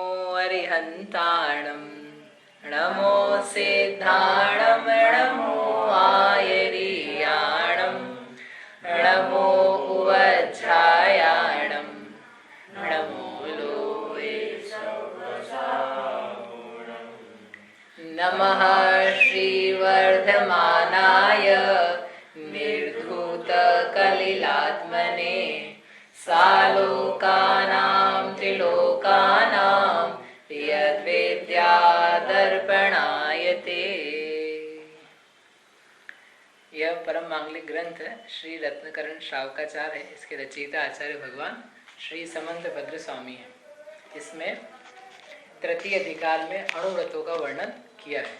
अरिहन्ताणं नमो सिद्धाणं नमो आयरीयाणं नमो उवज्झायाणं नमो लोये नमः श्रीवर्धमानाय निर्धूतकलिलात्मने सालोकानां त्रिलोकानां यद्विद्यादर्पणायते। यह परम मांगलिक ग्रंथ श्री रत्नकरण श्रावकाचार्य है। इसके रचयिता आचार्य भगवान श्री समंत भद्र स्वामी है। इसमें तृतीय अधिकार में अणुव्रतों का वर्णन किया है।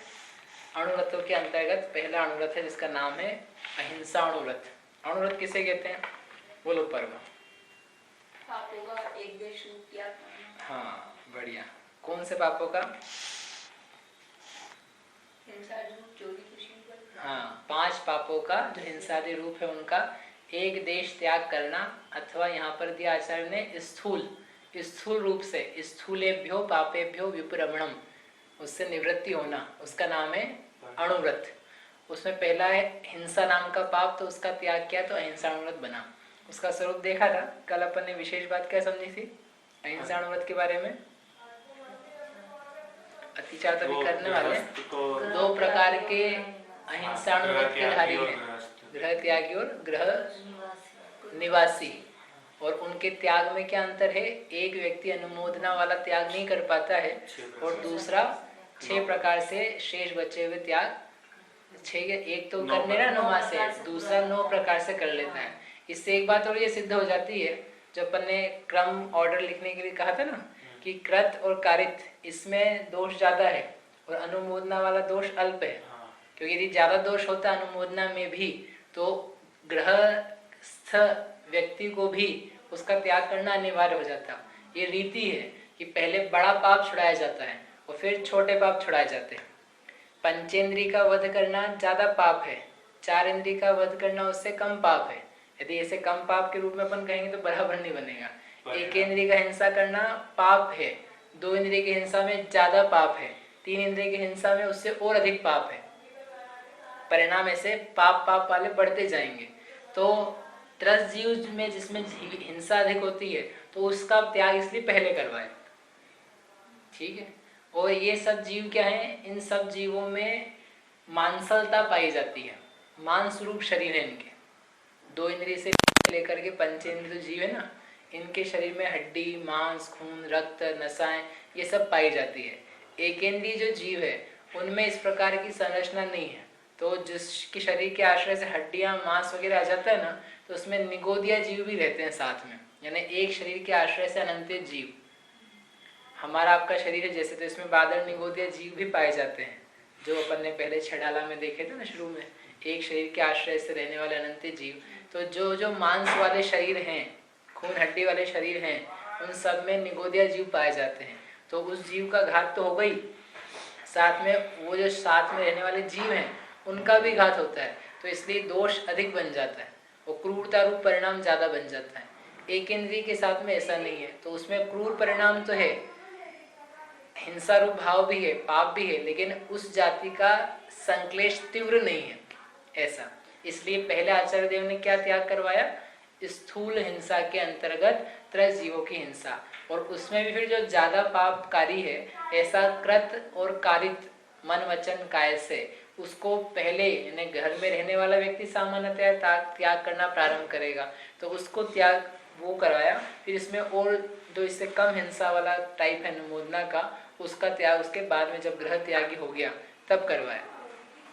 अणुव्रतों के अंतर्गत पहला अणुव्रत है जिसका नाम है अहिंसा अणुव्रत। अणुव्रत किसे कहते हैं? बोलो पर्व। पापों का एक देश रूप त्याग करना। हाँ, बढ़िया। कौन से पापों का? हिंसादी रूप, चोरी, खुशी। हाँ, 5 पापों का जो हिंसादी रूप है उनका एक देश त्याग करना, अथवा यहाँ पर दिया आचार्य ने स्थूल रूप से स्थूलेभ्यो पापेभ्यो विप्रमणम, उससे निवृत्ति होना, उसका नाम है अणुव्रत। उसमें पहला है हिंसा नाम का पाप, तो उसका त्याग किया तो अहिंसा अणुव्रत बना। उसका स्वरूप देखा था कल अपन ने। विशेष बात क्या समझी थी अहिंसा अणुव्रत के बारे में? अत्याचार तभी करने वाले 2 प्रकार के अहिंसा अणुव्रत के धारी हैं, गृह त्यागी और गृह निवासी। और उनके त्याग में क्या अंतर है? एक व्यक्ति अनुमोदना वाला त्याग नहीं कर पाता है, और दूसरा 6 प्रकार से शेष बचे हुए त्याग, 6 एक तो करने ना 9 से, दूसरा 9 प्रकार से कर लेता है। इससे एक बात और ये सिद्ध हो जाती है, जो अपन ने क्रम ऑर्डर लिखने के लिए कहा था ना, कि कृत और कारित इसमें दोष ज्यादा है और अनुमोदना वाला दोष अल्प है। क्योंकि यदि ज्यादा दोष होता अनुमोदना में भी, तो गृहस्थ व्यक्ति को भी उसका त्याग करना अनिवार्य हो जाता। ये रीति है कि पहले बड़ा पाप छुड़ाया जाता है और फिर छोटे पाप छुड़ाए जाते हैं। पंचेंद्रिय का वध करना ज्यादा पाप है, 4 इंद्रिय का वध करना उससे कम पाप है। यदि ऐसे कम पाप के रूप में अपन कहेंगे तो बराबर नहीं बनेगा। 1 इंद्रिय का हिंसा करना पाप है, 2 इंद्रिय की हिंसा में ज्यादा पाप है, 3 इंद्रिय की हिंसा में उससे और अधिक पाप है। परिणाम ऐसे पाप वाले बढ़ते जाएंगे। तो त्रस जीव में जिसमें हिंसा अधिक होती है तो उसका त्याग इसलिए पहले करवाए। ठीक है। और ये सब जीव क्या है? इन सब जीवों में मांसलता पाई जाती है, मांस रूप शरीर है इनके। 2 इंद्रिय से लेकर के पंचेंद्रिय जीव है ना, इनके शरीर में हड्डी, मांस, खून, रक्त, नसाएं ये सब पाई जाती है। एकेंद्रीय जो जीव है उनमें इस प्रकार की संरचना नहीं है। तो जिसके शरीर के आश्रय से हड्डियां, मांस वगैरह आ जाता है ना, तो उसमें निगोदिया जीव भी रहते हैं साथ में, यानी एक शरीर के आश्रय से अनंत जीव। हमारा आपका शरीर है जैसे, तो इसमें बादल निगोदिया जीव भी पाए जाते हैं, जो अपन ने पहले छडाला में देखे थे ना शुरू में, एक शरीर के आश्रय से रहने वाले अनंत जीव। तो जो मांस वाले शरीर हैं, खून हड्डी वाले शरीर हैं, उन सब में निगोदिया जीव पाए जाते हैं। तो उस जीव का घात तो हो गई, साथ में वो जो साथ में रहने वाले जीव हैं उनका भी घात होता है। तो इसलिए दोष अधिक बन जाता है और क्रूरता रूप परिणाम ज्यादा बन जाता है। एक इंद्रिय के साथ में ऐसा नहीं है, तो उसमें क्रूर परिणाम तो है, हिंसा रूप भाव भी है, पाप भी है, लेकिन उस जाति का संक्लेश तीव्र नहीं है ऐसा। इसलिए पहले आचार्य देव ने क्या त्याग करवाया? स्थूल हिंसा के अंतर्गत त्रस जीवों की हिंसा। और उसमें भी फिर जो ज्यादा पापकारी है, ऐसा कृत और कारित मन वचन काय से, उसको पहले यानी घर में रहने वाला व्यक्ति सामान्यतः त्याग करना प्रारंभ करेगा, तो उसको त्याग वो करवाया। फिर इसमें और जो इससे कम हिंसा वाला टाइप है अनुमोदना का, उसका त्याग उसके बाद में जब गृह त्यागी हो गया तब करवाया।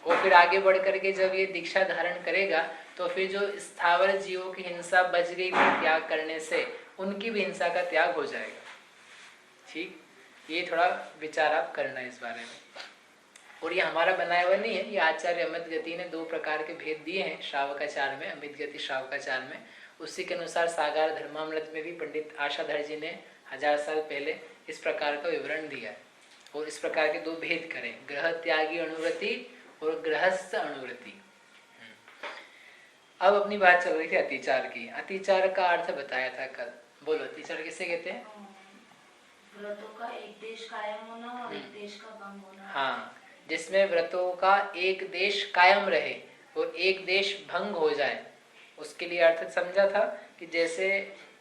और फिर आगे बढ़ करके जब ये दीक्षा धारण करेगा तो फिर जो स्थावर जीवों की हिंसा बच गई थी त्याग करने से, उनकी भी हिंसा का त्याग हो जाएगा। ठीक, ये थोड़ा विचार आप करना इस बारे में। और ये हमारा बनाया हुआ नहीं है, ये आचार्य अमित गति ने 2 प्रकार के भेद दिए हैं श्रावकाचार में, अमित गति श्रावकाचार में। उसी के अनुसार सागार धर्मामृत में भी पंडित आशाधर जी ने 1000 साल पहले इस प्रकार का विवरण दिया है। और इस प्रकार के 2 भेद करें, गृह त्यागी अणुव्रति और गृहस्थ अणुव्रति। अब अपनी बात चल रही थी अतिचार की। अतिचार का अर्थ बताया था कल। बोलो, अतिचार किसे कहते हैं? व्रतों का एक देश कायम होना और एक देश का भंग होना। हाँ, जिसमें व्रतों का एक देश कायम रहे और एक देश भंग हो जाए, उसके लिए अर्थ समझा था कि जैसे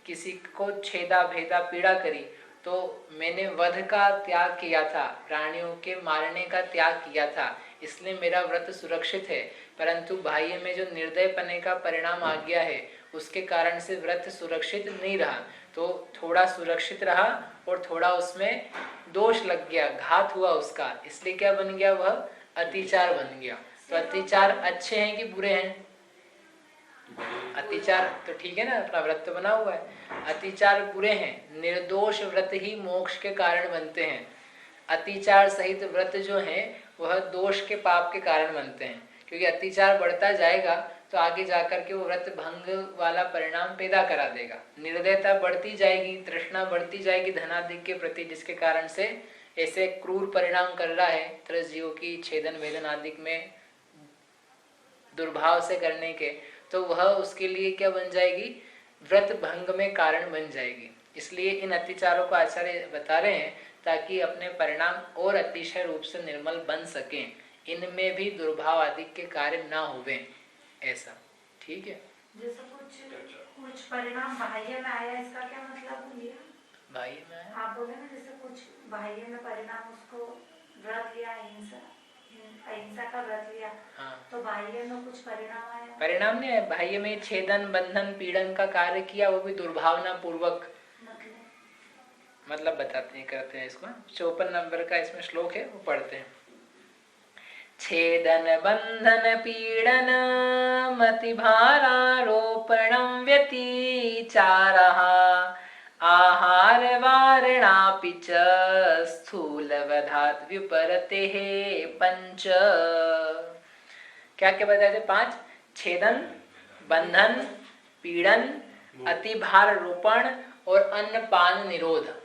किसी को छेदा भेदा पीड़ा करी तो मैंने वध का त्याग किया था, प्राणियों के मारने का त्याग किया था, इसलिए मेरा व्रत सुरक्षित है। परंतु बाह्य में जो निर्दयपने का परिणाम आ गया है उसके कारण से व्रत सुरक्षित नहीं रहा, तो थोड़ा सुरक्षित रहा और थोड़ा उसमें दोष लग गया, घात हुआ उसका, इसलिए क्या बन गया, वह अतिचार बन गया। तो अतिचार अच्छे हैं कि बुरे हैं? अतिचार तो ठीक है ना, अपना व्रत तो बना हुआ है। अतिचार बुरे हैं, निर्दोष व्रत ही मोक्ष के कारण बनते हैं। अतिचार सहित व्रत जो है वह दोष के पाप के कारण बनते हैं, क्योंकि अतिचार बढ़ता जाएगा तो आगे जाकर के वो व्रत भंग वाला परिणाम पैदा करा देगा। निर्दयता बढ़ती जाएगी, तृष्णा बढ़ती जाएगी धनादि के प्रति, जिसके कारण से ऐसे क्रूर परिणाम कर रहा है तरह जीवों की छेदन वेदन आदि में दुर्भाव से करने के, तो वह उसके लिए क्या बन जाएगी, व्रत भंग में कारण बन जाएगी। इसलिए इन अतिचारों को आचार्य बता रहे हैं ताकि अपने परिणाम और अतिशय रूप से निर्मल बन सकें, इनमें भी दुर्भाव आदि के कार्य ना होवे, ऐसा ठीक है। जैसे कुछ परिणाम बाह्य में आया, इसका क्या मतलब लिया? बाह्य में आया, आप बोले ना जैसे कुछ बाह्य में परिणाम, उसको व्रत लिया, अहिंसा का व्रत लिया, हाँ, तो बाह्य में कुछ परिणाम आया? परिणाम नहीं है, बाह्य में छेदन बंधन पीड़न का कार्य किया, वो भी दुर्भावना पूर्वक, मतलब बताते हैं, करते हैं इसको। 54 नंबर का इसमें श्लोक है, वो पढ़ते हैं। छेदन बंधन पीड़न मति भारारोपणं व्यतिचारः आहार वारणापि च स्थूलवधात् व्युपरतेः पंच। क्या क्या बताए थे? 5, छेदन, बंधन, पीड़न, अतिभार रोपण और अन्नपान निरोध,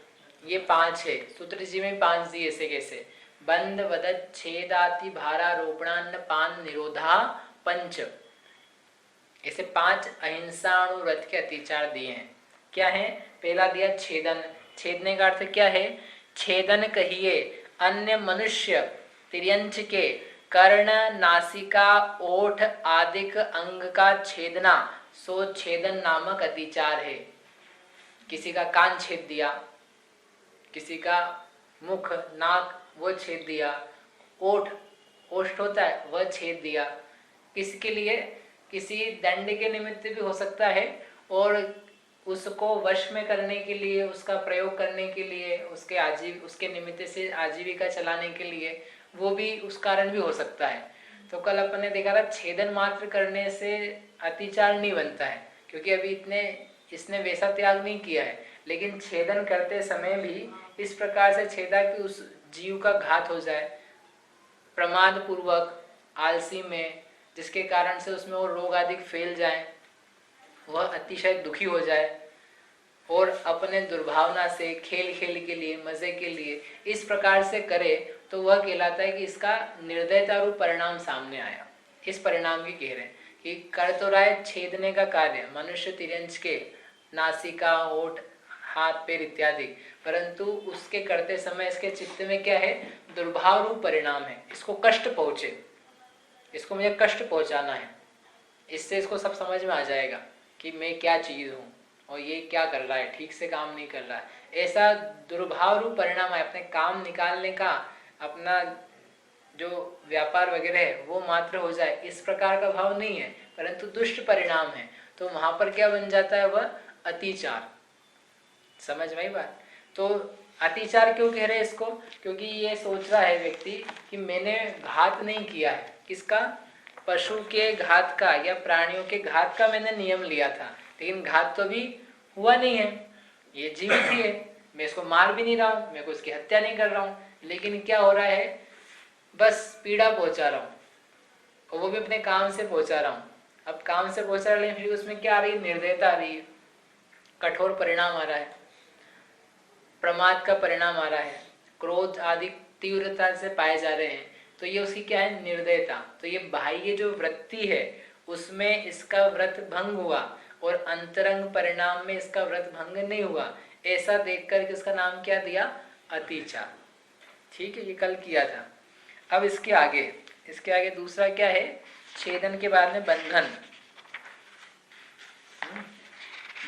ये 5 है। सूत्र जी में 5 दिए, ऐसे कैसे, बंध वदत छेदाति भारारोपणान्न पान निरोधा पंच, ऐसे 5 अहिंसाणुव्रत के अतिचार दिए हैं। क्या है? पहला दिया छेदन, छेदने का अर्थ क्या है, छेदन कहिए अन्य मनुष्य तिर्यंच के कर्ण नासिका ओठ आदिक अंग का छेदना, सो छेदन नामक अतिचार है। किसी का कान छेद दिया, किसी का मुख नाक वो छेद दिया, ओठ ओष्ठ होता है वह छेद दिया, किसके लिए, किसी दंड के निमित्त भी हो सकता है, और उसको वश में करने के लिए, उसका प्रयोग करने के लिए, उसके निमित्त से आजीविका चलाने के लिए, वो भी उस कारण भी हो सकता है। तो कल अपन ने देखा था छेदन मात्र करने से अतिचार नहीं बनता है, क्योंकि अभी इसने वैसा त्याग नहीं किया है, लेकिन छेदन करते समय भी इस प्रकार से छेदा कि उस जीव का घात हो जाए प्रमाद पूर्वक आलसी में, जिसके कारण से उसमें और रोग आदि फैल जाए, वह अतिशय दुखी हो जाए, और अपने दुर्भावना से खेल खेल के लिए, मजे के लिए इस प्रकार से करे, तो वह कहलाता है कि इसका निर्दयता रूप परिणाम सामने आया। इस परिणाम की कह रहे हैं कि कर तो रहा है छेदने का कार्य मनुष्य तिर्यंच के नासिका ओठ हाथ पैर इत्यादि, परंतु उसके करते समय इसके चित्त में क्या है, दुर्भाव रूप परिणाम है, इसको कष्ट पहुंचे, इसको मुझे कष्ट पहुंचाना है। इससे इसको सब समझ में आ जाएगा कि मैं क्या चीज हूँ और ये क्या कर रहा है, ठीक से काम नहीं कर रहा है, ऐसा दुर्भाव रूप परिणाम है। अपने काम निकालने का, अपना जो व्यापार वगैरह है वो मात्र हो जाए, इस प्रकार का भाव नहीं है, परंतु दुष्ट परिणाम है, तो वहां पर क्या बन जाता है, वह अतिचार। समझ में आई बात? तो अतिचार क्यों कह रहे हैं इसको, क्योंकि ये सोच रहा है व्यक्ति कि मैंने घात नहीं किया है, किसका, पशु के घात का या प्राणियों के घात का मैंने नियम लिया था, लेकिन घात तो भी हुआ नहीं है, ये जीवित ही है, मैं इसको मार भी नहीं रहा हूँ, मैं उसकी हत्या नहीं कर रहा हूँ, लेकिन क्या हो रहा है, बस पीड़ा पहुंचा रहा हूँ, और वो भी अपने काम से पहुंचा रहा हूँ। अब काम से पहुंचा रहा है, फिर उसमें क्या आ रही है, निर्दयता आ रही है, कठोर परिणाम आ रहा है, प्रमाद का परिणाम आ रहा है, क्रोध आदि तीव्रता से पाए जा रहे हैं, तो ये उसकी क्या है, निर्दयता। तो ये बाह्य जो वृत्ति है उसमें इसका व्रत भंग हुआ, और अंतरंग परिणाम में इसका व्रत भंग नहीं हुआ, ऐसा देखकर के उसका नाम क्या दिया? अतिचार। ठीक है, ये कल किया था। अब इसके आगे दूसरा क्या है? छेदन के बाद में बंधन।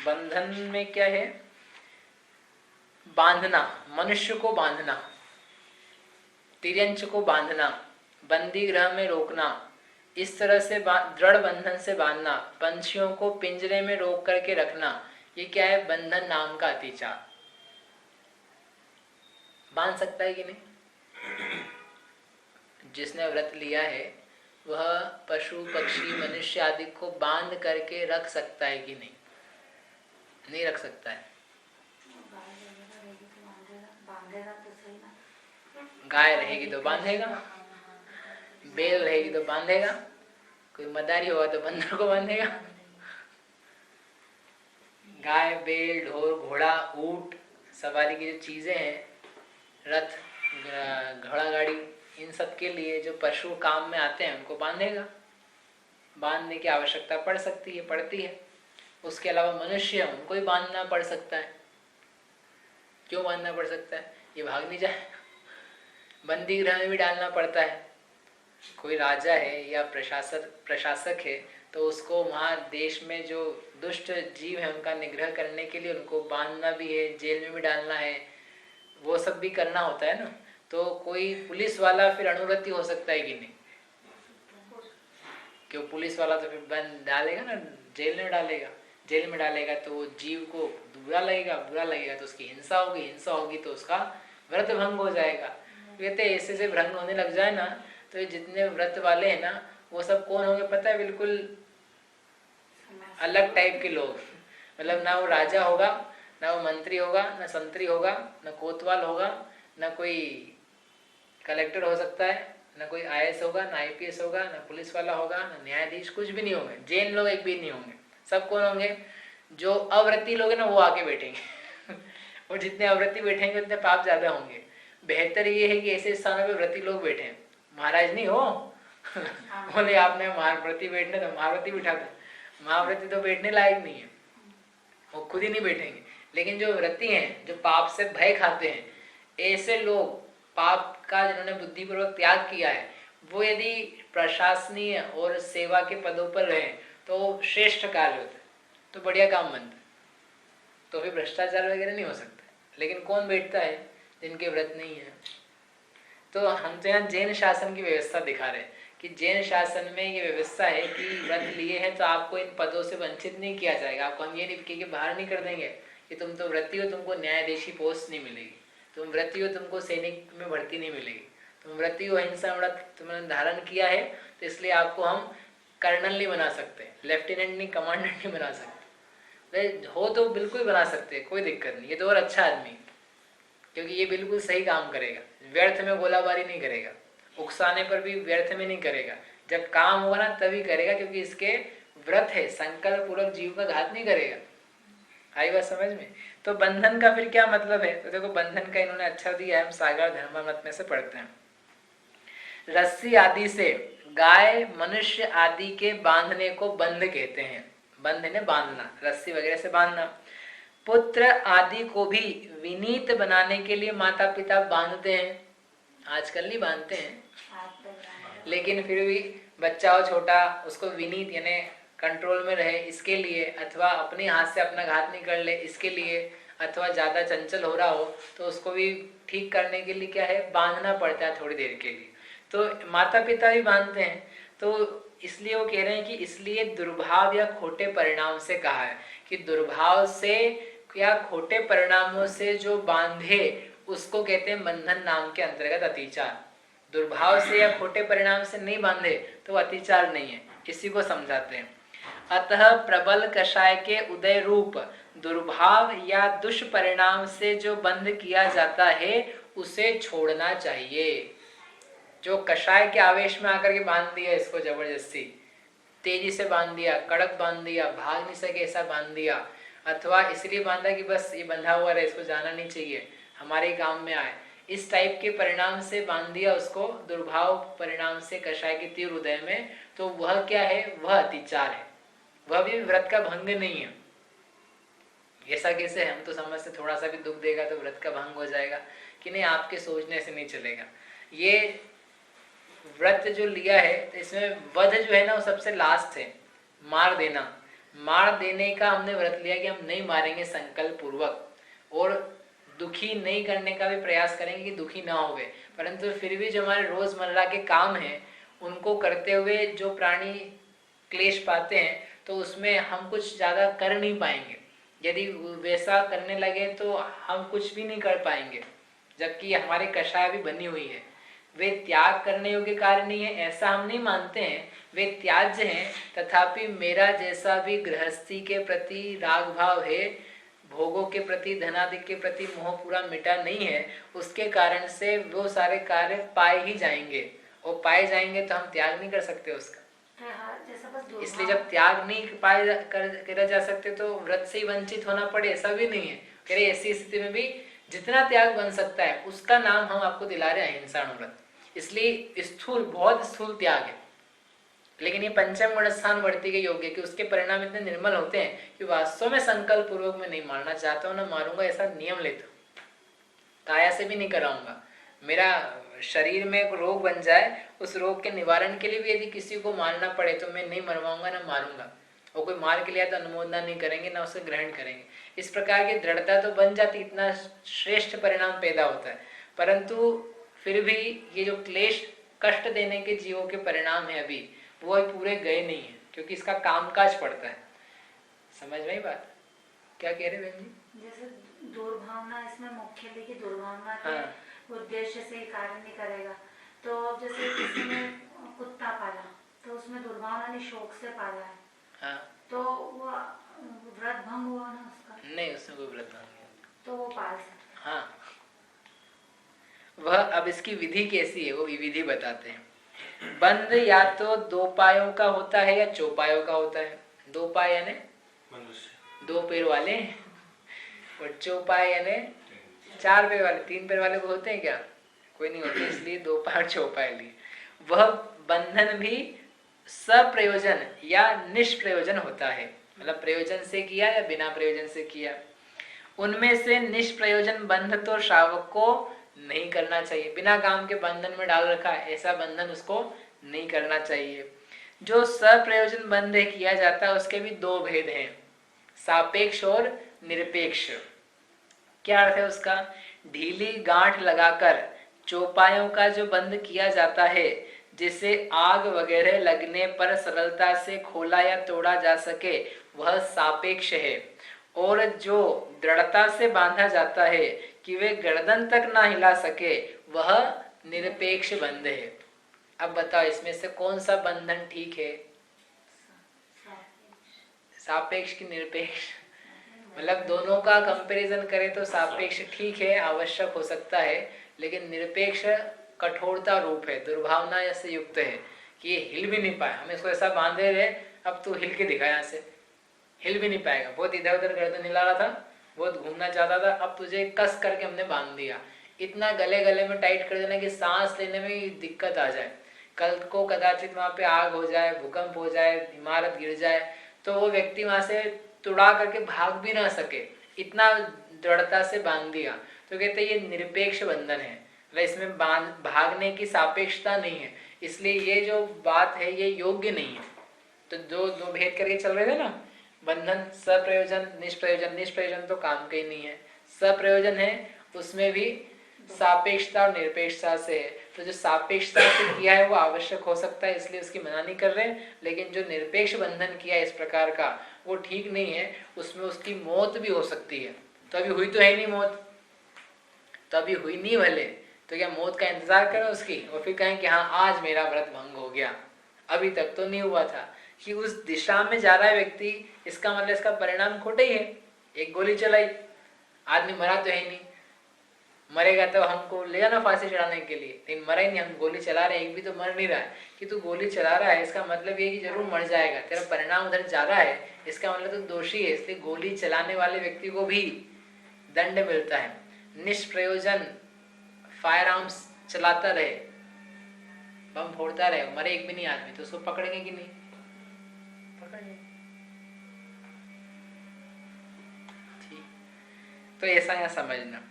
बंधन में क्या है? बांधना, मनुष्य को बांधना, तिर्यंच को बांधना, बंदी गृह में रोकना, इस तरह से दृढ़ बंधन से बांधना, पंछियों को पिंजरे में रोक करके रखना, ये क्या है? बंधन नाम का अतिचार। बांध सकता है कि नहीं? जिसने व्रत लिया है वह पशु पक्षी मनुष्य आदि को बांध करके रख सकता है कि नहीं? नहीं रख सकता है। गाय रहेगी तो बांधेगा, बैल रहेगी तो बांधेगा, कोई मदारी होगा तो बंदर को बांधेगा। गाय, बैल, ढोर, घोड़ा, ऊंट, सवारी की जो चीजें हैं, रथ, घोड़ा गाड़ी, इन सब के लिए जो पशु काम में आते हैं उनको बांधेगा। बांधने की आवश्यकता पड़ सकती है, पड़ती है। उसके अलावा मनुष्य, उनको ही बांधना पड़ सकता है। क्यों बांधना पड़ सकता है? ये भाग नहीं जाए। बंदी गृह में भी डालना पड़ता है। कोई राजा है या प्रशासक है तो उसको वहाँ देश में जो दुष्ट जीव है उनका निग्रह करने के लिए उनको बांधना भी है, जेल में भी डालना है, वो सब भी करना होता है ना। तो कोई पुलिस वाला फिर अनुव्रती हो सकता है कि नहीं? क्यों? पुलिस वाला तो फिर बंद डालेगा ना, जेल में डालेगा। जेल में डालेगा तो वो जीव को बुरा लगेगा तो उसकी हिंसा होगी तो उसका व्रत भंग हो जाएगा। कहते ऐसे से भ्रंग होने लग जाए ना तो ये जितने व्रत वाले हैं ना वो सब कौन होंगे पता है? बिल्कुल अलग टाइप के लोग। मतलब ना वो राजा होगा, ना वो मंत्री होगा, ना संतरी होगा, ना कोतवाल होगा, ना कोई कलेक्टर हो सकता है, ना कोई IAS होगा, ना IPS होगा, ना पुलिस वाला होगा, ना न्यायाधीश, कुछ भी नहीं होंगे। जैन लोग एक भी नहीं होंगे। सब कौन होंगे? जो अव्रती लोग हैं ना वो आके बैठेंगे। और जितने अव्रती बैठेंगे उतने पाप ज्यादा होंगे। बेहतर ये है कि ऐसे स्थानों पे व्रती लोग बैठे। महाराज नहीं हो बोले आपने महाव्रती बैठने तो महाव्रती बिठा दे। महाव्रती तो बैठने लायक नहीं है, वो खुद ही नहीं बैठेंगे। लेकिन जो व्रती हैं, जो पाप से भय खाते हैं, ऐसे लोग, पाप का जिन्होंने बुद्धिपूर्वक त्याग किया है, वो यदि प्रशासनीय और सेवा के पदों पर रहे तो श्रेष्ठ कार्य होता है, तो बढ़िया काम बनता है। तो फिर भ्रष्टाचार वगैरह नहीं हो सकता। लेकिन कौन बैठता है? जिनके व्रत नहीं है। तो हम तो यहाँ जैन शासन की व्यवस्था दिखा रहे हैं कि जैन शासन में ये व्यवस्था है कि व्रत लिए हैं तो आपको इन पदों से वंचित नहीं किया जाएगा। आपको हम ये नहीं कि बाहर नहीं कर देंगे कि तुम तो व्रती हो, तुमको न्यायाधीशी पोस्ट नहीं मिलेगी, तुम व्रती हो, तुमको सैनिक में भर्ती नहीं मिलेगी, तुम व्रती हो, अहिंसा व्रत तुमने धारण किया है तो इसलिए आपको हम कर्नल नहीं बना सकते, लेफ्टिनेंट नहीं, कमांडेंट नहीं बना सकते। हो तो बिल्कुल बना सकते, कोई दिक्कत नहीं। ये तो और अच्छा आदमी, क्योंकि ये बिल्कुल सही काम करेगा, व्यर्थ में गोलाबारी नहीं करेगा, उकसाने पर भी व्यर्थ में नहीं करेगा। जब काम होगा ना तभी करेगा, क्योंकि इसके व्रत है, संकल्प पूर्वक जीव का घात नहीं करेगा। आई बात समझ में? तो बंधन का फिर क्या मतलब है? तो देखो बंधन का इन्होंने अच्छा दिया है, हम सागर धर्मामृत में से पढ़ते हैं। रस्सी आदि से गाय, मनुष्य आदि के बांधने को बंध कहते हैं। बंध ने बांधना, रस्सी वगैरह से बांधना। पुत्र आदि को भी विनीत बनाने के लिए माता पिता बांधते हैं। आजकल नहीं बांधते हैं, लेकिन फिर भी बच्चा हो छोटा, उसको विनीत यानी कंट्रोल में रहे इसके लिए, अथवा अपने हाथ से अपना घात नहीं कर ले इसके लिए, अथवा ज्यादा चंचल हो रहा हो तो उसको भी ठीक करने के लिए क्या है? बांधना पड़ता है थोड़ी देर के लिए। तो माता पिता भी बांधते हैं। तो इसलिए वो कह रहे हैं कि इसलिए दुर्भाव या खोटे परिणाम से कहा है कि दुर्भाव से या खोटे परिणामों से जो बांधे उसको कहते हैं बंधन नाम के अंतर्गत अतिचार। दुर्भाव से या खोटे परिणाम से नहीं बांधे तो अतिचार नहीं है। इसी को समझाते हैं। अतः प्रबल कषाय के उदय रूप दुर्भाव या दुष्परिणाम से जो बंध किया जाता है उसे छोड़ना चाहिए। जो कषाय के आवेश में आकर के बांध दिया इसको जबरदस्ती, तेजी से बांध दिया, कड़क बांध दिया, भाग नहीं सके ऐसा बांध दिया, अथवा इसलिए बांधा कि बस ये बंधा हुआ रहे, इसको जाना नहीं चाहिए, हमारे काम में आए, इस टाइप के परिणाम से बांध दिया उसको, दुर्भाव परिणाम से कषाय के तीव्र उदय में, तो वह क्या है? वह अतिचार है। वह भी व्रत का भंग नहीं है। ऐसा कैसे है? हम तो समझते थोड़ा सा भी दुख देगा तो व्रत का भंग हो जाएगा, कि नहीं, आपके सोचने से नहीं चलेगा। ये व्रत जो लिया है तो इसमें वध जो है ना वो सबसे लास्ट है, मार देना। मार देने का हमने व्रत लिया कि हम नहीं मारेंगे संकल्प पूर्वक, और दुखी नहीं करने का भी प्रयास करेंगे कि दुखी ना होवे। परंतु फिर भी जो हमारे रोजमर्रा के काम हैं उनको करते हुए जो प्राणी क्लेश पाते हैं तो उसमें हम कुछ ज़्यादा कर नहीं पाएंगे। यदि वैसा करने लगे तो हम कुछ भी नहीं कर पाएंगे, जबकि हमारी कषाय भी बनी हुई है। वे त्याग करने योग्य कार्य नहीं है ऐसा हम नहीं मानते हैं, वे त्याज्य हैं। तथापि मेरा जैसा भी गृहस्थी के प्रति राग भाव है, भोगों के प्रति, धनादि के प्रति मोह पूरा मिटा नहीं है, उसके कारण से वो सारे कार्य पाए ही जाएंगे, और पाए जाएंगे तो हम त्याग नहीं कर सकते उसका। इसलिए जब त्याग नहीं करा जा सकते तो व्रत से ही वंचित होना पड़े ऐसा भी नहीं है। कह रहे ऐसी स्थिति में भी जितना त्याग बन सकता है उसका नाम हम आपको दिला रहे हैं अहिंसा व्रत। इसलिए स्थूल, बहुत स्थूल त्याग है, लेकिन ये पंचम गुण स्थान वर्ती के योग्य कि उसके परिणाम इतने निर्मल होते हैं कि वास्तव में संकल्प पूर्वक में नहीं मारना चाहता हूँ, ना मारूंगा ऐसा नियम लेता हूँ, काया से भी नहीं कराऊंगा। मेरा शरीर में एक रोग बन जाए, उस रोग के निवारण के लिए भी यदि किसी को मारना पड़े तो मैं नहीं मरवाऊंगा ना मारूंगा, और कोई मार के लिए तो अनुमोदना नहीं करेंगे ना उसे ग्रहण करेंगे। इस प्रकार की दृढ़ता तो बन जाती, इतना श्रेष्ठ परिणाम पैदा होता है। परंतु फिर भी ये जो क्लेश कष्ट देने के जीवों के परिणाम है अभी वो पूरे गए नहीं है, क्योंकि इसका कामकाज पड़ता है। समझ में बात क्या कह रहे बहन जी? जैसे दुर्भावना इसमें मुख्य है कि दुर्भावना के उद्देश्य से कार्य नहीं करेगा। तो जैसे किसी ने कुत्ता पाला तो उसमें दुर्भावना ने शौक से पाला है, हाँ, तो वो व्रत भंग हुआ ना उसका? नहीं, उसमें कोई व्रत भंग नहीं, तो वो पाल सकता। हाँ, वह अब इसकी विधि कैसी है वो विधि बताते हैं। बंध या तो दो पायों का होता है या चौपायों का होता है। दो पाय यानी दो पैर वाले, और चौपाय यानी चार पैर वाले। तीन पैर वाले को होते हैं क्या? कोई नहीं होते, इसलिए दो पाय चौपाय लिए। वह बंधन भी सप्रयोजन या निष्प्रयोजन होता है, मतलब प्रयोजन से किया या बिना प्रयोजन से किया। उनमें से निष्प्रयोजन बंध तो श्रावक को नहीं करना चाहिए, बिना काम के बंधन में डाल रखा है ऐसा बंधन उसको नहीं करना चाहिए। जो सप्रयोजन बंध किया जाता है उसके भी दो भेद हैं, सापेक्ष और निरपेक्ष। क्या अर्थ है उसका? ढीली गांठ लगाकर चौपायों का जो बंध किया जाता है, जिसे आग वगैरह लगने पर सरलता से खोला या तोड़ा जा सके, वह सापेक्ष है। और जो दृढ़ता से बांधा जाता है कि वे गर्दन तक ना हिला सके, वह निरपेक्ष बंध है। अब बताओ इसमें से कौन सा बंधन ठीक है? सापेक्ष की निरपेक्ष? मतलब दोनों का कंपैरिजन करें तो सापेक्ष ठीक है, आवश्यक हो सकता है, लेकिन निरपेक्ष कठोरता रूप है, दुर्भावना से युक्त है कि ये हिल भी नहीं पाए। हम इसको ऐसा बांधे रहे, अब तू हिल के दिखा, यहाँ से हिल भी नहीं पाएगा। बहुत इधर उधर गर्दन हिला रहा था, बहुत घूमना चाहता था, अब तुझे कस करके हमने बांध दिया। इतना गले गले में टाइट कर देना कि सांस लेने में दिक्कत आ जाए, कल को कदाचित वहाँ पे आग हो जाए, भूकंप हो जाए, इमारत गिर जाए, तो वो व्यक्ति वहाँ से तुड़ा करके भाग भी ना सके, इतना दृढ़ता से बांध दिया। तो कहते ये निरपेक्ष बंधन है, इसमें भागने की सापेक्षता नहीं है, इसलिए ये जो बात है ये योग्य नहीं है। तो दो भेद करके चल रहे थे ना, बंधन सप्रयोजन निष्प्रयोजन। निष्प्रयोजन तो काम का ही नहीं है, सप्रयोजन है, उसमें भी सापेक्षता और निरपेक्षता से है। तो जो सापेक्षता से किया है वो आवश्यक हो सकता है, इसलिए उसकी मना नहीं कर रहे, लेकिन जो निरपेक्ष बंधन किया है इस प्रकार का वो ठीक नहीं है, उसमें उसकी मौत भी हो सकती है। तो अभी हुई तो है नहीं मौत, तो अभी हुई नहीं भले, तो क्या मौत का इंतजार करें उसकी और फिर कहें कि हाँ आज मेरा व्रत भंग हो गया? अभी तक तो नहीं हुआ था कि उस दिशा में जा रहा है व्यक्ति, इसका मतलब इसका परिणाम खोटा ही है। एक गोली चलाई, आदमी मरा तो है नहीं, मरेगा तो हमको ले जाना फांसी चढ़ाने के लिए, लेकिन मरा ही नहीं, हम गोली चला रहे हैं, एक भी तो मर नहीं रहा है। कि तू गोली चला रहा है इसका मतलब ये कि जरूर मर जाएगा, तेरा परिणाम उधर जा रहा है, इसका मतलब तो दोषी है, इसलिए गोली चलाने वाले व्यक्ति को भी दंड मिलता है। निष्प्रयोजन फायर आर्म्स चलाता रहे, बम फोड़ता रहे, मरे एक भी नहीं आदमी, तो उसको पकड़ेंगे कि नहीं? पकड़ेंगे। ठीक, तो ऐसा यहाँ समझना।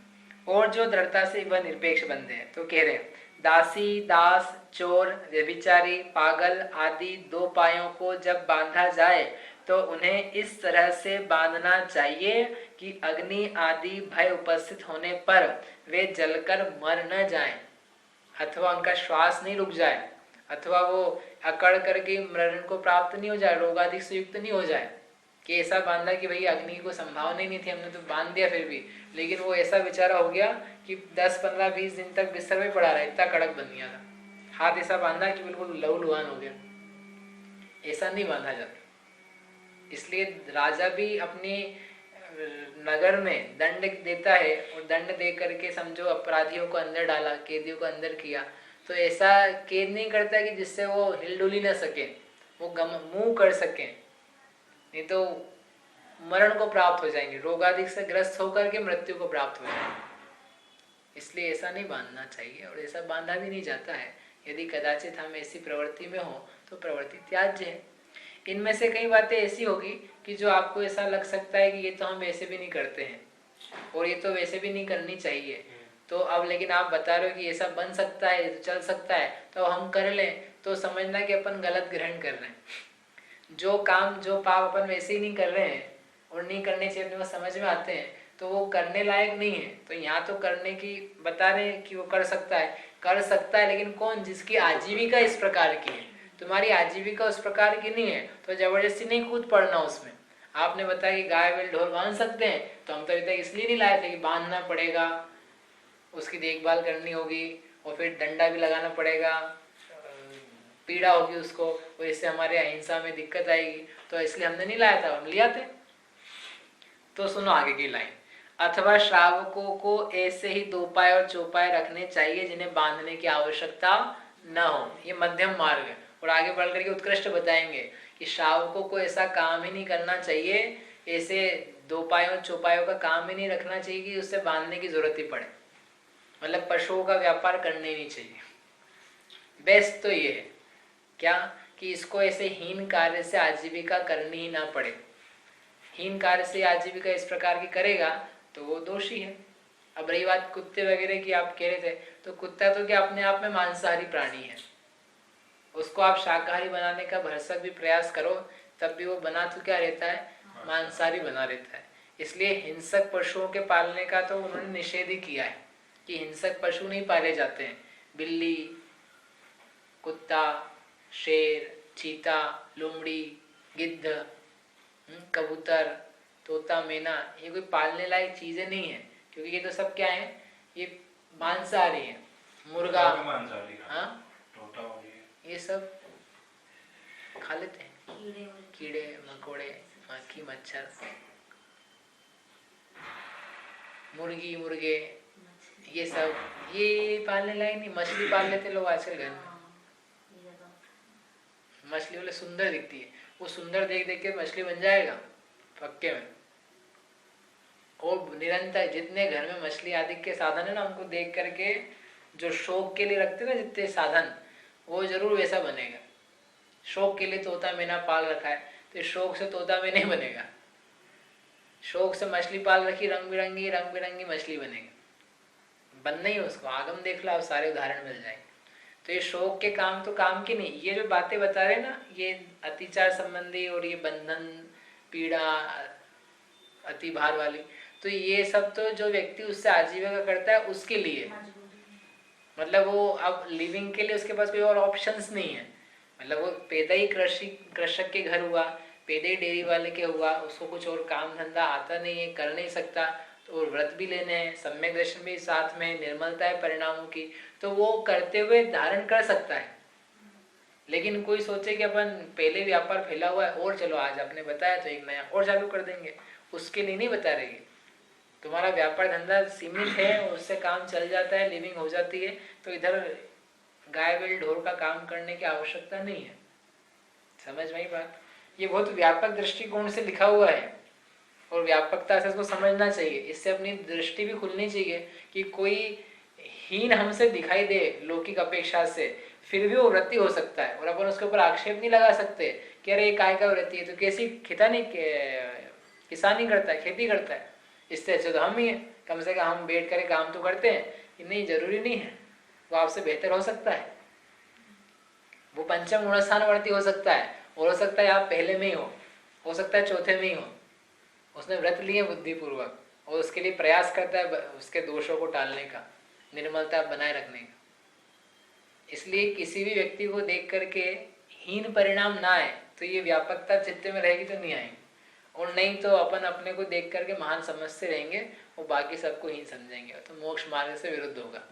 और जो दृढ़ता से वह निरपेक्ष बंधे हैं, तो कह रहे हैं दासी, दास, चोर, व्यभिचारी, पागल आदि 2 पायों को जब बांधा जाए तो उन्हें इस तरह से बांधना चाहिए कि अग्नि आदि भय उपस्थित होने पर वे जलकर मर न जाएं, अथवा उनका श्वास नहीं रुक जाए, अथवा वो अकड़ करके मरण को प्राप्त नहीं हो जाए, रोगादि से युक्त नहीं हो जाए। कि ऐसा बांधा कि भई अग्नि को संभावना ही नहीं थी, हमने तो बांध दिया फिर भी, लेकिन वो ऐसा बेचारा हो गया कि 10, 15, 20 दिन तक बिस्तर में पड़ा रहा, इतना कड़क बन गया था। हाथ ऐसा बांधा कि बिल्कुल लहूलुहान हो गया। ऐसा नहीं बांधा जाता। इसलिए राजा भी अपने नगर में दंड देता है, और दंड दे करके समझो अपराधियों को अंदर डाला, कैदियों को अंदर किया, तो ऐसा कैद नहीं करता कि जिससे वो हिलडुल ही ना सके, वो मुंह कर सके, नहीं तो मरण को प्राप्त हो जाएंगे, रोगादि से ग्रस्त होकर के मृत्यु को प्राप्त हो जाएंगे। इसलिए ऐसा नहीं बांधना चाहिए, और ऐसा बांधा भी नहीं जाता है। यदि कदाचित हम ऐसी प्रवृत्ति में हो तो प्रवृत्ति त्याज्य है। इनमें से कई बातें ऐसी होगी कि जो आपको ऐसा लग सकता है कि ये तो हम वैसे भी नहीं करते हैं, और ये तो वैसे भी नहीं करनी चाहिए, तो अब लेकिन आप बता रहे हो कि ऐसा बन सकता है, तो चल सकता है, तो हम कर लें, तो समझना कि अपन गलत ग्रहण कर रहे हैं। जो काम जो पाप अपन वैसे ही नहीं कर रहे हैं और नहीं करने चाहिए, अपने को समझ में आते हैं, तो वो करने लायक नहीं है। तो यहाँ तो करने की बता रहे हैं कि वो कर सकता है, लेकिन कौन? जिसकी आजीविका इस प्रकार की है। तुम्हारी आजीविका उस प्रकार की नहीं है तो जबरदस्ती नहीं कूद पड़ना उसमें। आपने बताया कि गाय बैल ढोर बांध सकते हैं, तो हम तो अभी तक इसलिए नहीं लाए थे कि बांधना पड़ेगा, उसकी देखभाल करनी होगी, और फिर डंडा भी लगाना पड़ेगा, पीड़ा होगी उसको, और इससे हमारे अहिंसा में दिक्कत आएगी, तो इसलिए हमने नहीं लाया था, हम लिया थे। तो सुनो आगे की लाइन, अथवा श्रावकों को ऐसे ही 2 पाय और चौपाय रखने चाहिए जिन्हें बांधने की आवश्यकता न हो। ये मध्यम मार्ग है, और आगे बढ़ करके उत्कृष्ट बताएंगे कि श्रावकों को ऐसा काम ही नहीं करना चाहिए, ऐसे 2 पायों चौपायों का काम ही नहीं रखना चाहिए कि उससे बांधने की जरूरत ही पड़े। मतलब पशुओं का व्यापार करने ही नहीं चाहिए। बेस्ट तो ये है क्या कि इसको ऐसे हीन कार्य से आजीविका करनी ही ना पड़े। हीन कार्य से आजीविका इस प्रकार की करेगा तो वो दोषी है। अब रही बात कुत्ते वगैरह की, आप कह रहे थे, तो कुत्ता तो क्या अपने आप में मांसाहारी प्राणी है, उसको आप शाकाहारी बनाने का भरसक भी प्रयास करो तब भी वो बना तो क्या रहता है, मांसाहारी बना रहता है। इसलिए हिंसक पशुओं के पालने का तो उन्होंने निषेध ही किया है कि हिंसक पशु नहीं पाले जाते हैं। बिल्ली, कुत्ता, शेर, चीता, लोमड़ी, गिद्ध, कबूतर, तोता, मैना, ये कोई पालने लायक चीजें नहीं है, क्योंकि ये तो सब क्या है, ये मांसाहारी है। मुर्गा, हाँ, ये सब खा लेते हैं, कीड़े मकोड़े, मक्खी मच्छर, मुर्गी मुर्गे, ये सब ये पालने लायक नहीं। मछली पाल लेते लोग आजकल घर में, मछली वाले सुंदर दिखती है, वो सुंदर देख देख के मछली बन जाएगा पक्के में। और निरंतर जितने घर में मछली आदि के साधन है ना, उनको देख करके जो शौक के लिए रखते हैं ना जितने साधन, वो जरूर वैसा बनेगा। शौक के लिए तोता मैना पाल रखा है, तो शौक से तोता मैना नहीं बनेगा। शौक से मछली पाल रखी, रंग बिरंगी मछली बनेगी। बनना ही उसको, आगम देख लो, सारे उदाहरण मिल जाएंगे। तो ये शौक के काम तो काम की नहीं। ये जो बातें बता रहे ना, ये अतिचार संबंधी और ये बंधन, पीड़ा, अति भार वाली, तो ये सब तो जो व्यक्ति उससे आजीविका करता है उसके लिए, मतलब वो अब लिविंग के लिए उसके पास कोई और ऑप्शंस नहीं है। मतलब वो पैदा ही कृषक के घर हुआ, पैदा ही डेयरी वाले के हुआ, उसको कुछ और काम धंधा आता नहीं है, कर नहीं सकता, तो व्रत भी लेने हैं, सम्यक दर्शन भी साथ में, निर्मलता है परिणामों की, तो वो करते हुए धारण कर सकता है। लेकिन कोई सोचे कि अपन पहले व्यापार फैला हुआ है और चलो आज आपने बताया तो एक नया और चालू कर देंगे, उसके लिए नहीं बता रही। तुम्हारा व्यापार धंधा सीमित है, उससे काम चल जाता है, लिविंग हो जाती है, तो इधर गाय बैल ढोर का काम करने की आवश्यकता नहीं है। समझ में आई बात? ये बहुत व्यापक दृष्टिकोण से लिखा हुआ है और व्यापकता से इसको समझना चाहिए। इससे अपनी दृष्टि भी खुलनी चाहिए कि कोई हीन हमसे दिखाई दे लौकिक अपेक्षा से, फिर भी वो वृत्ति हो सकता है, और अपन उसके ऊपर आक्षेप नहीं लगा सकते कि अरे ये काय का वृत्ति है, तो कैसी किसानी करता है, खेती करता है, इससे अच्छे तो हम ही हैं, कम से कम हम बैठ कर काम तो करते हैं। ये नहीं, जरूरी नहीं है, वो आपसे बेहतर हो सकता है, वो पंचम गुणस्थानवर्ती हो सकता है, और हो सकता है आप पहले में ही हो सकता है चौथे में ही हो। उसने व्रत लिए बुद्धिपूर्वक और उसके लिए प्रयास करता है उसके दोषों को टालने का, निर्मलता बनाए रखने का। इसलिए किसी भी व्यक्ति को देख करके हीन परिणाम ना आए, तो ये व्यापकता चित्त में रहेगी तो नहीं आएगी, और नहीं तो अपन अपने को देख करके महान समझते रहेंगे और बाकी सबको हीन समझेंगे, तो मोक्ष मार्ग से विरुद्ध होगा,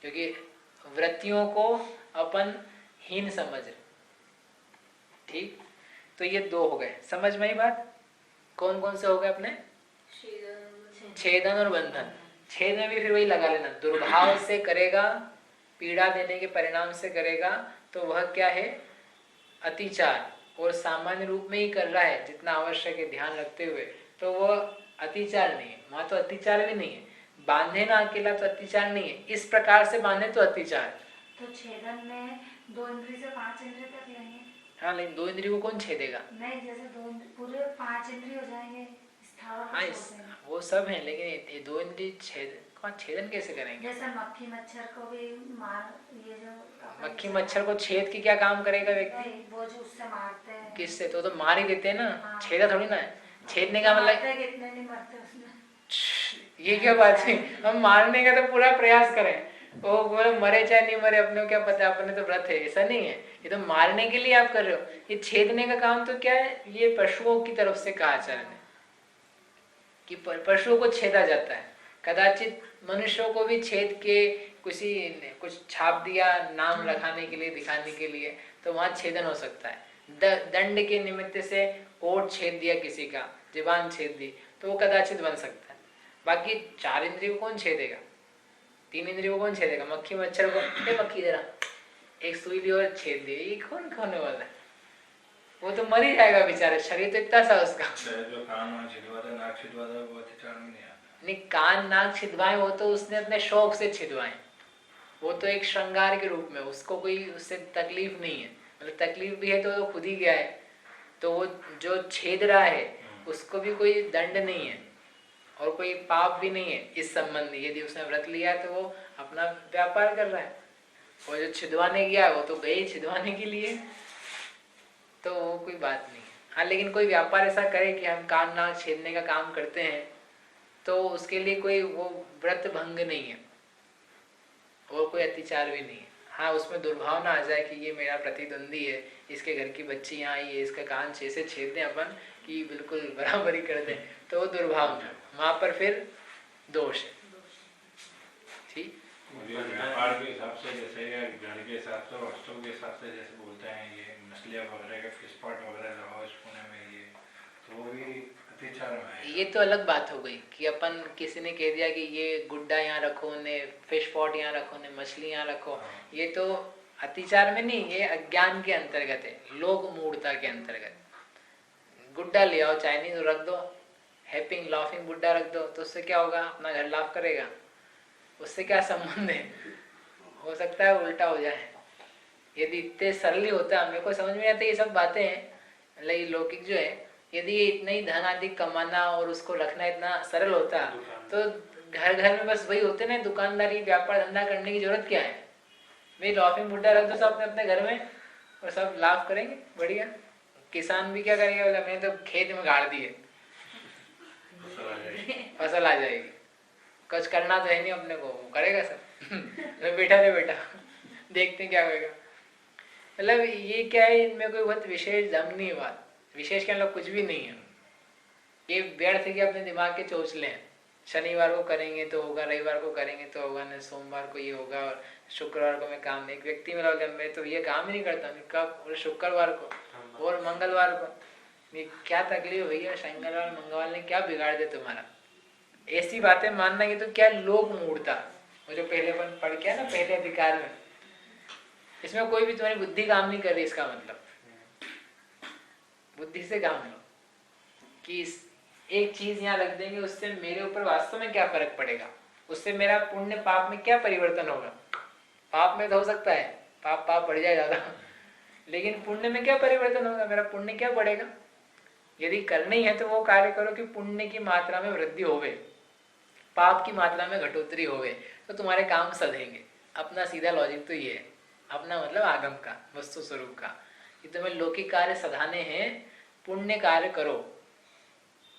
क्योंकि वृत्तियों को अपन हीन समझ रहे। ठीक, तो ये दो हो गए, समझ में आई बात? कौन कौन से हो गए अपने? छेदन और बंधन। छेद में भी फिर वही लगा लेना, दुर्भाव से करेगा, पीड़ा देने के परिणाम से करेगा, तो वह क्या है? अतिचार। और सामान्य रूप में ही कर रहा है जितना आवश्यक है ध्यान रखते हुए, तो वह अतिचार नहीं है। वहां तो अतिचार भी नहीं है, बांधे ना अकेला तो अतिचार नहीं है, इस प्रकार से बांधे तो अतिचार। तो छेदन में 2 इंद्रिय से 5 इंद्रिय तक लेंगे। हाँ, लेकिन 2 इंद्रियों को कौन छेदेगा? नहीं, जैसे पूरे 5 इंद्रिय हो जाएंगे स्थावर। हाँ, वो सब है, लेकिन ये 2 इंद्रिय छेदन कैसे करेंगे? जैसे मक्खी मच्छर को भी मार, ये जो मक्खी मच्छर को छेद के क्या काम करेगा व्यक्ति? वो जो उससे मारते हैं। किससे? तो मार ही देते हैं ना। हाँ। छेदा थोड़ी ना है। छेदने का मतलब कितने नहीं मरते उसमें। ये क्या बात है? हम मारने का तो पूरा प्रयास करें, वो बोले मरे चाहे नहीं मरे अपने को क्या पता, अपने तो व्रत है, ऐसा नहीं है। ये तो मारने के लिए आप कर रहे हो। ये छेदने का काम तो क्या है? ये पशुओं की तरफ से कहा आचार्य ने कि पशुओं को छेदा जाता है। कदाचित मनुष्यों को भी छेद के कुछ छाप दिया नाम रखाने के लिए, दिखाने के लिए, तो वहां छेदन हो सकता है। दंड के निमित्त से ओठ छेद दिया किसी का, जीवान छेद दी, तो वो कदाचित बन सकता है। बाकी 4 इंद्रियों को कौन छेदेगा? 3 इंद्रियों को कौन छेदेगा? मक्खी मच्छर को मक्खी जरा एक सुई ली और छेद दी, ये कौन होने वाला है? वो तो मर ही जाएगा बेचारा, शरीर तो इतना सा उसका। जो कान छिदवाता, नाक छिदवाता, वो अतिचार में नहीं आता। नहीं, कान नाक छिदवाए वो तो उसने अपने शौक से छिदवाए, वो तो एक श्रृंगार के रूप में, उसको कोई उससे तकलीफ नहीं है। मतलब तकलीफ भी है तो खुद ही गया है, तो वो जो छेद रहा है उसको भी कोई दंड नहीं है और कोई पाप भी नहीं है इस संबंध में। यदि उसने व्रत लिया है तो वो अपना व्यापार कर रहा है, और जो छिदवाने गया वो तो गए छिदवाने के लिए, तो वो कोई बात नहीं है। हाँ, लेकिन कोई व्यापार ऐसा करे कि हम कान नाक छेदने का काम करते हैं, तो उसके लिए कोई वो व्रत भंग नहीं है और कोई अतिचार भी नहीं है। हाँ, उसमें दुर्भावना आ जाए कि ये मेरा प्रतिद्वंदी है, इसके घर की बच्ची यहाँ आई है, इसका कान से छेद दें अपन कि बिल्कुल बराबरी कर दें, तो वो दुर्भावना, वहाँ पर फिर दोष है। ठीक, व्यापार के हिसाब से, जैसे घर के हिसाब से, वस्तुओं के हिसाब से, जैसे बोलते हैं ये मछलियाँ वगैरह का फिश पॉट वगैरह लगाओ इस पुणे में, ये तो वो भी अतिचार में है। ये तो अलग बात हो गई कि अपन किसी ने कह दिया कि ये गुड्डा यहाँ रखो ने, फिश पॉट यहाँ रखो ने, मछली यहाँ रखो, ये तो अतिचार में नहीं, ये अज्ञान के अंतर्गत है, लोक मूढ़ता के अंतर्गत। गुड्डा ले आओ चाइनीज रख दो, हैपिंग लाफिंग बुड्ढा रख दो, तो उससे क्या होगा? अपना घर लाभ करेगा, उससे क्या संबंध है? हो सकता है उल्टा हो जाए। यदि इतने सरल ही होता, मेरे को समझ में आता ये सब बातें हैं, मतलब लौकिक जो है, यदि इतना ही धन आदि कमाना और उसको रखना इतना सरल होता, तो घर घर में बस वही होते ना, दुकानदारी व्यापार धंधा करने की जरूरत क्या है? भाई लाफिंग बुड्ढा रख दो सब अपने घर में और सब लाभ करेंगे, बढ़िया। किसान भी क्या करेगा? बोला मैंने तो खेत में गाड़ दिए, फसल आ जाएगी, कुछ करना तो है नहीं अपने को, वो करेगा सब। बेटा देखते हैं क्या होगा। मतलब ये क्या है, इनमें कोई बहुत विशेष दम नहीं है, बात विशेष क्या मतलब कुछ भी नहीं है। ये व्यर्थ है कि अपने दिमाग के चोचले हैं। शनिवार को करेंगे तो होगा, रविवार को करेंगे तो होगा, न सोमवार को ये होगा, और शुक्रवार को मैं काम नहीं। एक व्यक्ति मेरा बोला मैं तो ये काम ही नहीं करता, कब? और शुक्रवार को और मंगलवार को। क्या तकलीफ भैया, शनिवार मंगलवार ने क्या बिगाड़ दे तुम्हारा? ऐसी बातें मानना ये तो क्या लोक मूढ़ता, वो जो पहले अपन पढ़ के ना पहले अधिकार में, इसमें कोई भी तुम्हारी बुद्धि काम नहीं कर रही। इसका मतलब बुद्धि से काम लो कि एक चीज यहाँ रख देंगे, उससे मेरे ऊपर वास्तव में क्या फर्क पड़ेगा, उससे मेरा पुण्य पाप में क्या परिवर्तन होगा। पाप में तो हो सकता है पाप बढ़ जाए ज्यादा, लेकिन पुण्य में क्या परिवर्तन होगा, मेरा पुण्य क्या बढ़ेगा? यदि करना ही है तो वो कार्य करो कि पुण्य की मात्रा में वृद्धि होवे, पाप की मात्रा में घटोतरी होवे, तो तुम्हारे काम सधेंगे। अपना सीधा लॉजिक तो ये है, अपना मतलब आगम का, वस्तु स्वरूप का, कि तुम्हें लौकिक कार्य सधाने हैं, पुण्य कार्य करो,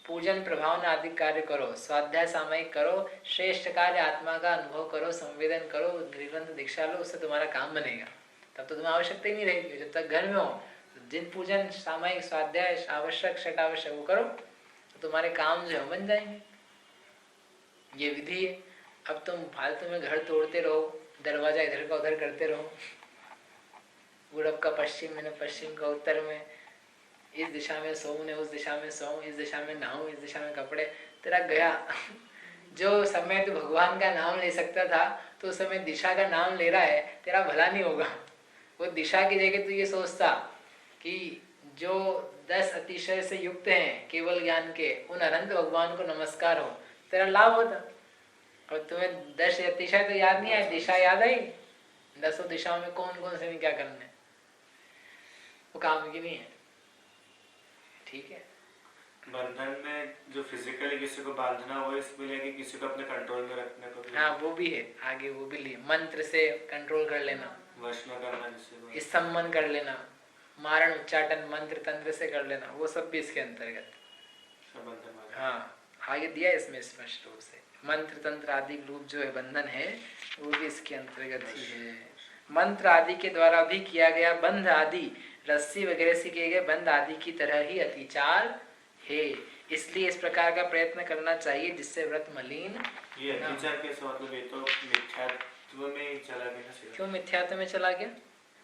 पूजन प्रभावन आदि कार्य करो, स्वाध्याय सामयिक करो, श्रेष्ठ कार्य आत्मा का अनुभव करो, संवेदन करो, ग्रंथ दीक्षा लो, उससे तुम्हारा काम बनेगा। तब तो तुम्हें आवश्यकता ही नहीं रहेगी। जब तक घर में हो तो जिन पूजन सामयिक स्वाध्याय आवश्यक शट आवश्यक वो करो, तो तुम्हारे काम जो है बन जाएंगे। ये विधि है। अब तुम फालतू में घर तोड़ते रहो, दरवाजा इधर का उधर करते रहो, पूरब का पश्चिम में, पश्चिम का उत्तर में, इस दिशा में सोऊं ने उस दिशा में सोऊं, इस दिशा में नहाऊं, इस दिशा में कपड़े, तेरा गया। जो समय तू भगवान का नाम ले सकता था तो उस समय दिशा का नाम ले रहा है, तेरा भला नहीं होगा। वो दिशा की जगह तू ये सोचता कि जो 10 अतिशय से युक्त हैं केवल ज्ञान के, उन अनंत भगवान को नमस्कार हो, तेरा लाभ होता। और तुम्हें 10 अतिशय तो याद नहीं आए, दिशा याद आई, 10 दिशाओं में कौन कौन से क्या करना है, वो काम की नहीं है। ठीक है। बंधन में जो फिजिकली किसी को बांधना हो, इसमें लेके किसी को अपने कंट्रोल में रखने को भी, हाँ वो भी है, आगे वो भी लिए, मंत्र से कंट्रोल कर लेना, वश में करना, जिससे सम्मन कर लेना, मारण उच्चाटन मंत्र तंत्र से कर लेना, वो सब भी इसके अंतर्गत। हाँ आगे दिया इसमें स्पष्ट रूप से, मंत्र तंत्र आदि रूप जो है बंधन है वो भी इसके अंतर्गत ही है। मंत्र आदि के द्वारा भी किया गया बंध आदि, रस्सी वगैरह से किए गए बंध आदि की तरह ही अतिचार है। इसलिए इस प्रकार का प्रयत्न करना चाहिए जिससे व्रत मलिन। ये अतिचार कैसे, मतलब ये तो मिथ्यात्व में चला गया। क्यों मिथ्यात्व में चला गया?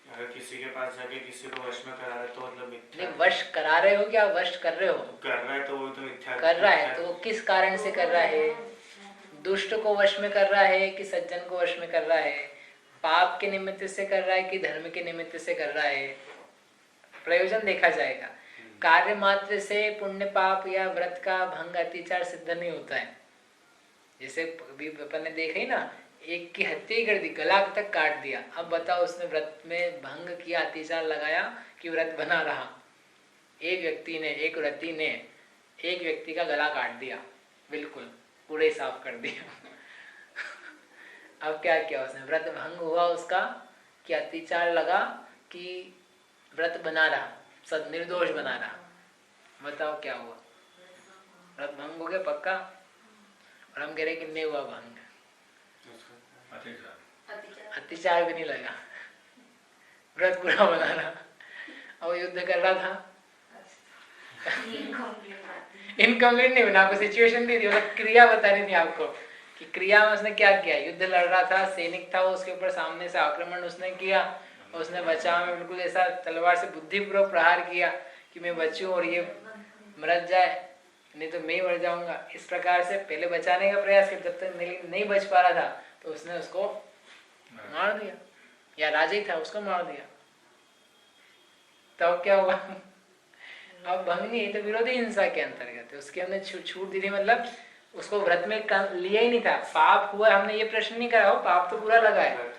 अगर किसी के पास जाके किसी को वश में करा रहे तो मतलब मिथ्या। नहीं, वश करा रहे हो क्या वश कर रहे हो? कर रहा है तो वो तो मिथ्या कर रहा है, तो किस कारण से कर रहा है? दुष्ट को वश में कर रहा है कि सज्जन को वश में कर रहा है? पाप के निमित्त से कर रहा है कि धर्म के निमित्त से कर रहा है? प्रयोजन देखा जाएगा। कार्य मात्र से पुण्य पाप या व्रत का भंग अतिचार सिद्ध नहीं होता है। जैसे अभी अपन ने देखा ही ना, एक की हत्या कर दी, गला तक काट दिया, अब बताओ उसने व्रत में भंग किया, अतिचार लगाया कि व्रत बना रहा। एक व्यक्ति ने, एक व्रती ने एक व्यक्ति का गला काट दिया, बिल्कुल पूरे साफ कर दिया। अब क्या किया उसने? व्रत भंग हुआ उसका कि अतिचार लगा कि व्रत बना रहा, सद निर्दोष बना रहा। बताओ क्या हुआ? व्रत भंग हो गया पक्का। और हम कह रहे कि नहीं हुआ भंग, अतिचार भी नहीं लगा, व्रत पूरा बना रहा। और युद्ध कर रहा था, इनकम्प्लीट नहीं बना, आपको सिचुएशन दी थी, मतलब क्रिया बतानी थी आपको कि क्रिया में उसने क्या किया। युद्ध लड़ रहा था, सैनिक था वो, उसके ऊपर सामने से आक्रमण उसने किया, उसने बचाव में बिल्कुल ऐसा तलवार से बुद्धिपूर्वक प्रहार किया कि मैं बचूं और ये मर जाए, नहीं तो मैं ही मर जाऊंगा। इस प्रकार से पहले बचाने का प्रयास किया, जब तक नहीं बच पा रहा था तो उसने उसको मार दिया, या राजा ही था उसको मार दिया। तब क्या हुआ? अब भंग नहीं, तो विरोधी हिंसा के अंतर्गत है, उसके हमने छूट दी थी, मतलब उसको व्रत में लिया ही नहीं था। पाप हुआ, हमने ये प्रश्न नहीं करा हो, पाप तो पूरा लगा है।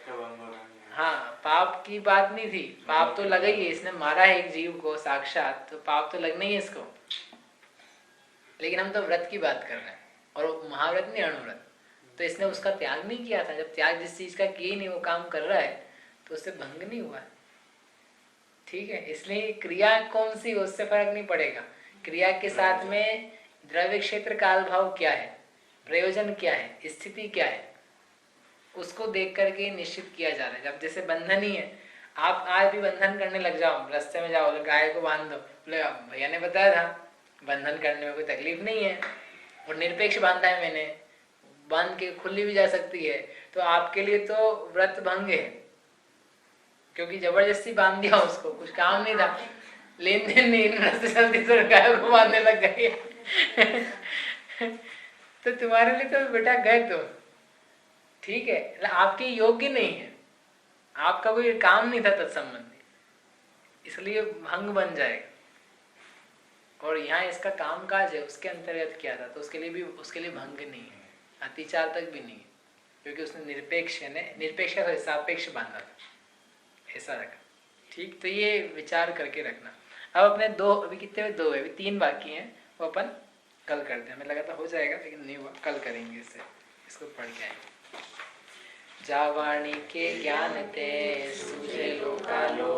हाँ, पाप की बात नहीं थी, पाप तो लगा ही है, इसने मारा है एक जीव को साक्षात, तो पाप तो लगना ही है इसको। लेकिन हम तो व्रत की बात कर रहे हैं, और महाव्रत नहीं अणुव्रत, तो इसने उसका त्याग नहीं किया था। जब त्याग जिस चीज का किया ही नहीं, वो काम कर रहा है, तो उससे भंग नहीं हुआ। ठीक है, इसलिए क्रिया कौन सी, उससे फर्क नहीं पड़ेगा। क्रिया के साथ में द्रव्य क्षेत्र काल भाव क्या है, प्रयोजन क्या है, स्थिति क्या है, उसको देख करके निश्चित किया जा रहा है। जब जैसे बंधन ही है, आप आज भी बंधन करने लग जाओ, रास्ते में जाओ, गाय को बांध दो, बोले भैया ने बताया था बंधन करने में कोई तकलीफ नहीं है, और निरपेक्ष बांधा है मैंने, बांध के खुली भी जा सकती है, तो आपके लिए तो व्रत भंग है, क्योंकि जबरदस्ती बांध दिया उसको, कुछ काम नहीं था, लेन देन नहीं, रास्ते चलते तो गाय को बांधने लग गए। तो तुम्हारे लिए तो बेटा गए तो ठीक है, आपके योग्य नहीं है, आपका कोई काम नहीं था तत्संबंधी, इसलिए भंग बन जाएगा। और यहाँ इसका कामकाज है, उसके अंतर्गत किया था, तो उसके लिए भंग नहीं है, अतिचार तक भी नहीं है, क्योंकि उसने निरपेक्ष सापेक्ष बांधा था, ऐसा रखा। ठीक, तो ये विचार करके रखना। अब अपने दो, अभी कितने हुए? 2 है, अभी 3 बाकी हैं, वो अपन कल करते हैं। हमें लगा था हो जाएगा लेकिन नहीं हुआ, कल करेंगे इसे, इसको पढ़ के आएंगे। जावाणी के ज्ञान ते सूझे लोकालो,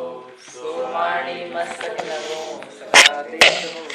सो वाणी मस्तक नमो सदा देश